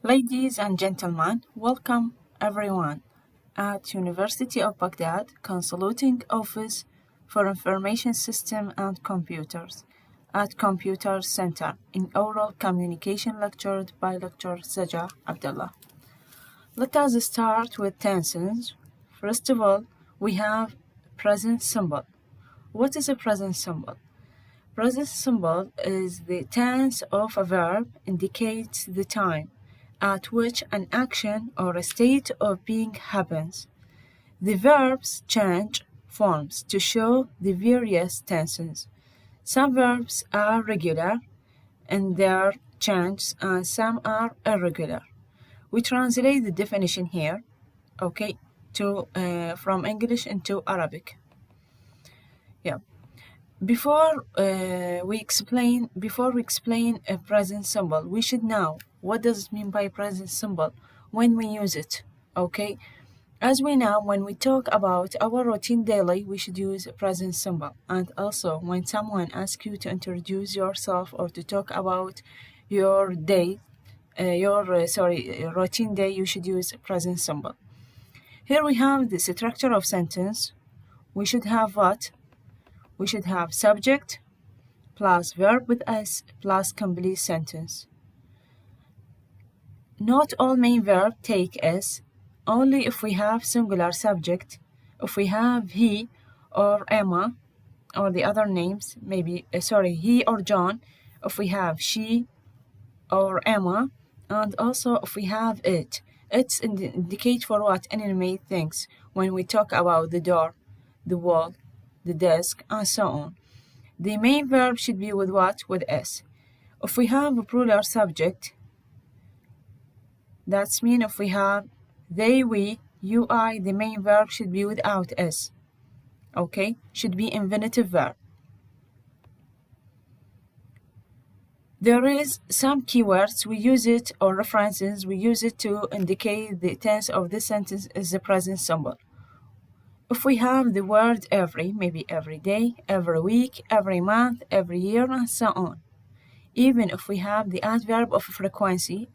Ladies and gentlemen, welcome everyone at University of Baghdad Consulting Office for Information System and Computers at Computer Center in Oral Communication lectured by Dr. Saja Abdullah. Let us start with tenses. First of all, we have present simple. What is a present simple? Present simple is the tense of a verb indicates the time at which an action or a state of being happens. The verbs change forms to show the various tenses. Some verbs are regular in their change and some are irregular. We translate the definition here, okay, from English into Arabic. Yeah. Before we explain a present simple, we should know what does it mean by present simple when we use it. Okay, as we know, when we talk about our routine daily, we should use a present simple. And also, when someone asks you to introduce yourself or to talk about your day, routine day, you should use present simple. Here we have the structure of sentence. We should have what? We should have subject plus verb with s plus complete sentence. Not all main verb take s, only if we have singular subject. If we have he or Emma or the other names, he or John, if we have she or Emma, and also if we have it. It's indicate for what? Inanimate things when we talk about the door, the wall, the desk, and so on. The main verb should be with what? With s. If we have a plural subject, that's mean if we have they, we, you, I, the main verb should be without s. Okay? Should be infinitive verb. There is some keywords we use it or references we use it to indicate the tense of this sentence is the present simple. If we have the word every, maybe every day, every week, every month, every year, and so on. Even if we have the adverb of frequency,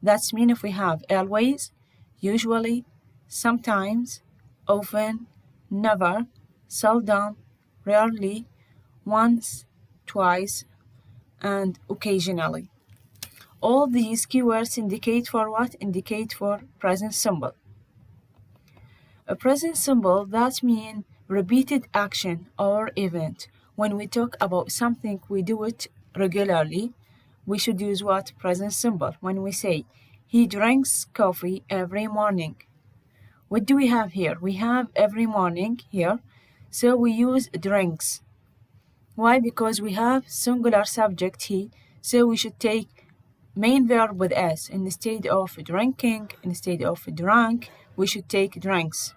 that's mean if we have always, usually, sometimes, often, never, seldom, rarely, once, twice, and occasionally. All these keywords indicate for what? Indicate for present simple. A present simple, that means repeated action or event. When we talk about something, we do it regularly. We should use what? Present simple. When we say, he drinks coffee every morning. What do we have here? We have every morning here. So we use drinks. Why? Because we have singular subject he. So we should take main verb with s. Instead of drinking, instead of drunk, we should take drinks.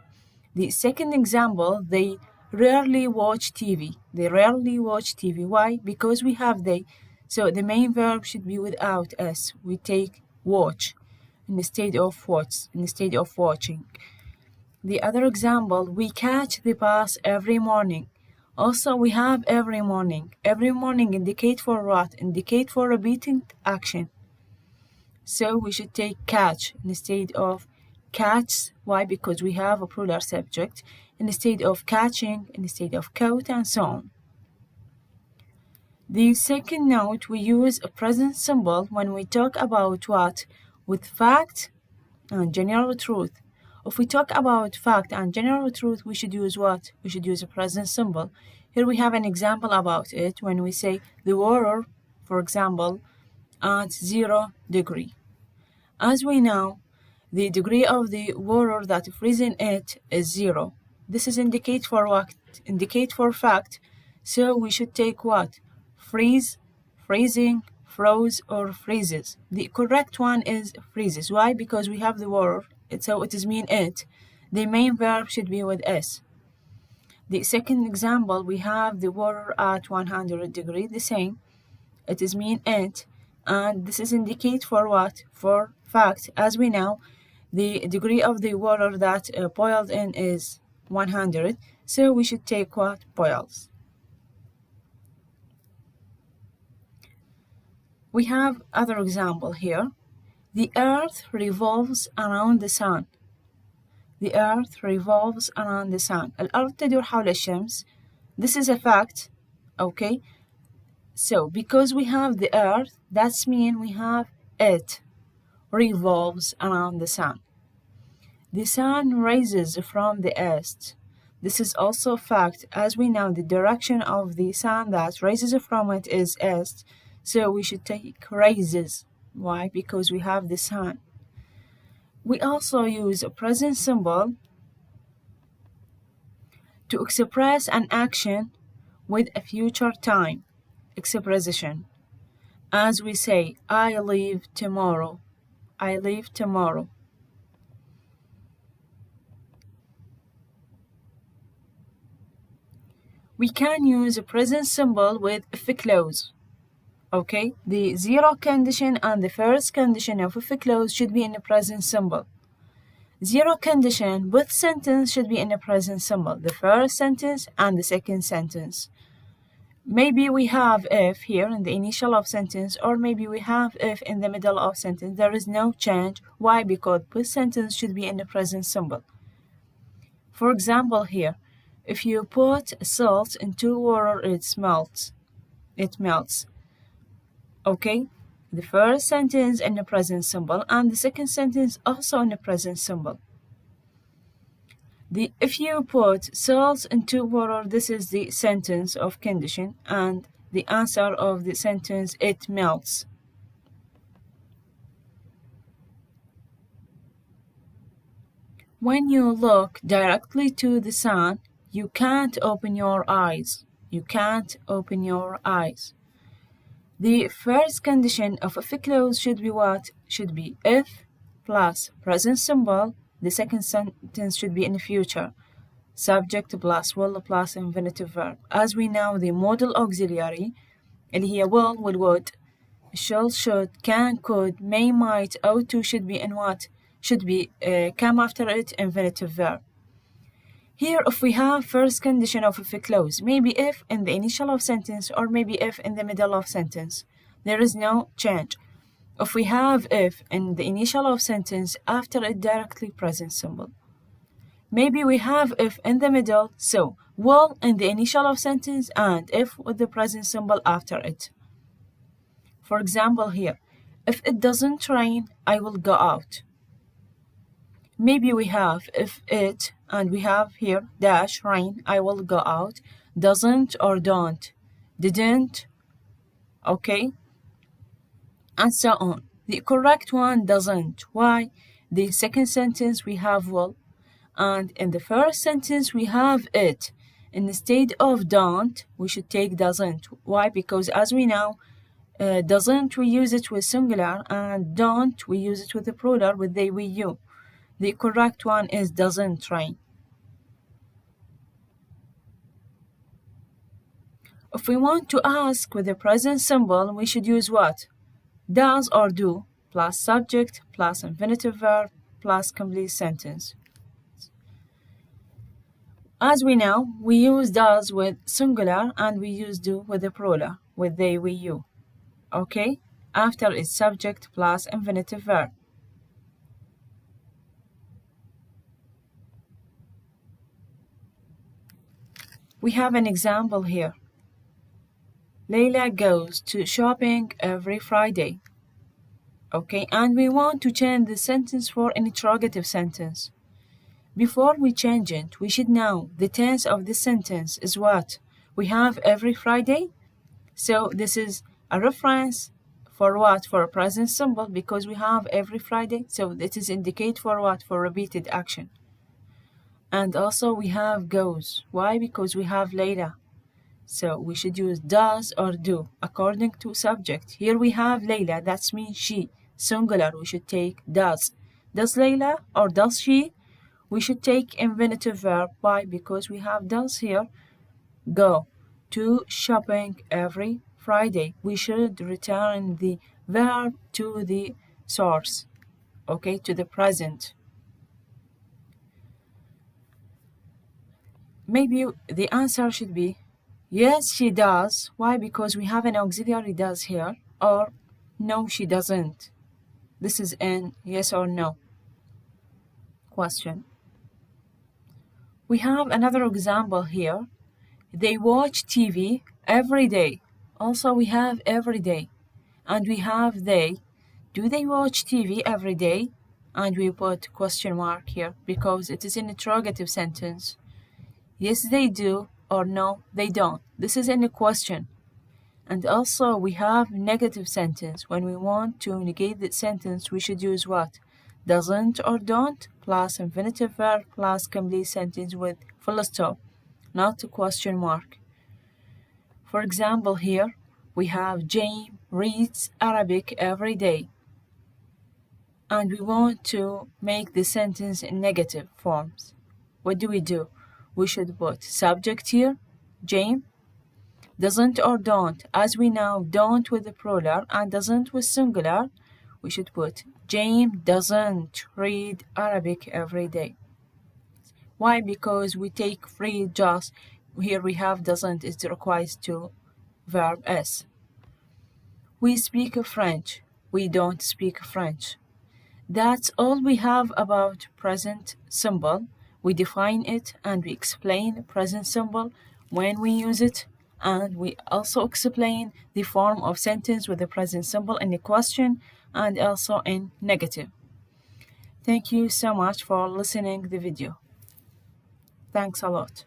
The second example, they rarely watch TV. They rarely watch TV. Why? Because we have they. So the main verb should be without s. We take watch instead of watching. The other example, we catch the bus every morning. Also, we have every morning. Every morning indicate for what? Indicate for repeating action. So we should take catch instead of catch. Why? Because we have a plural subject. Instead of catching, instead of caught, and so on. The second note, we use a present simple when we talk about what? With fact and general truth. If we talk about fact and general truth, we should use what? We should use a present simple. Here we have an example about it when we say the water, for example, at 0 degree. As we know, the degree of the water that freezes in it is 0. This is indicate for what? Indicate for fact. So we should take what? Freeze, freezing, froze, or freezes. The correct one is freezes. Why? Because we have the water, so it is mean it. The main verb should be with s. The second example, we have the water at 100 degrees, the same. It is mean it. And this is indicate for what? For fact. As we know, the degree of the water that boiled in is 100. So we should take what? Boils. We have other example here. The earth revolves around the sun. The earth revolves around the sun. الأرض تدور حول الشمس. This is a fact. Okay. So because we have the earth, that's mean we have it revolves around the sun. The sun rises from the east. This is also a fact, as we know the direction of the sun that rises from it is east, so we should take rises. Why? Because we have the sun. We also use a present symbol to express an action with a future time expression. As we say, I leave tomorrow. I leave tomorrow. We can use a present symbol with if clause. Okay, the zero condition and the first condition of if clause should be in the present symbol. Zero condition, both sentence should be in the present symbol, the first sentence and the second sentence. Maybe we have if here in the initial of sentence, or maybe we have if in the middle of sentence. There is no change. Why? Because both sentence should be in the present symbol. For example here, if you put salt into water, it melts. It melts. Okay? The first sentence in the present symbol and the second sentence also in the present symbol. If you put salt into water, this is the sentence of condition, and the answer of the sentence, it melts. When you look directly to the sun, you can't open your eyes. You can't open your eyes. The first condition of if clause should be what? Should be if plus present symbol. The second sentence should be in the future. Subject plus will plus infinitive verb. As we know, the modal auxiliary اللي هي will would, shall, should, can, could, may, might, ought to should be in what? Should be come after it infinitive verb. Here, if we have first condition of if clause, maybe if in the initial of sentence or maybe if in the middle of sentence, there is no change. If we have if in the initial of sentence, after it directly present symbol. Maybe we have if in the middle, so will in the initial of sentence and if with the present symbol after it. For example here, if it doesn't rain, I will go out. Maybe we have if it and we have here dash rain, I will go out, doesn't or don't, didn't, okay, and so on. The correct one doesn't. Why? The second sentence we have will, and in the first sentence we have it. Instead of don't, we should take doesn't. Why? Because as we know, doesn't we use it with singular, and don't we use it with the plural with they, we, you. The correct one is doesn't rain. If we want to ask with the present symbol, we should use what? Does or do plus subject plus infinitive verb plus complete sentence. As we know, we use does with singular and we use do with the plural with they, we, you. Okay? After is subject plus infinitive verb. We have an example here. Layla goes to shopping every Friday. Okay, and we want to change the sentence for an interrogative sentence. Before we change it, we should know the tense of this sentence is what? We have every Friday. So this is a reference for what? For a present symbol, because we have every Friday. So this is indicate for what? For repeated action. And also we have goes. Why? Because we have Layla. So we should use does or do according to subject. Here we have Layla, that means she. Singular, we should take does. Does Layla or does she? We should take infinitive verb. Why? Because we have does here. Go to shopping every Friday. We should return the verb to the source. Okay, to the present. Maybe the answer should be yes, she does. Why? Because we have an auxiliary does here. Or no, she doesn't. This is in yes or no question. We have another example here. They watch TV every day. Also, we have every day. And we have they. Do they watch TV every day? And we put question mark here because it is an interrogative sentence. Yes, they do, or no, they don't. This is in a question. And also we have negative sentence. When we want to negate the sentence, we should use what? Doesn't or don't plus infinitive verb plus complete sentence with full stop, not a question mark. For example, here we have James reads Arabic every day. And we want to make the sentence in negative forms. What do? We should put subject here, James. Doesn't or don't. As we know, don't with the plural and doesn't with singular, we should put James doesn't read Arabic every day. Why? Because we take read just, here we have doesn't, it requires to verb S. We speak French. We don't speak French. That's all we have about present simple. We define it and we explain present simple when we use it, and we also explain the form of sentence with the present simple in the question and also in negative. Thank you so much for listening the video. Thanks a lot.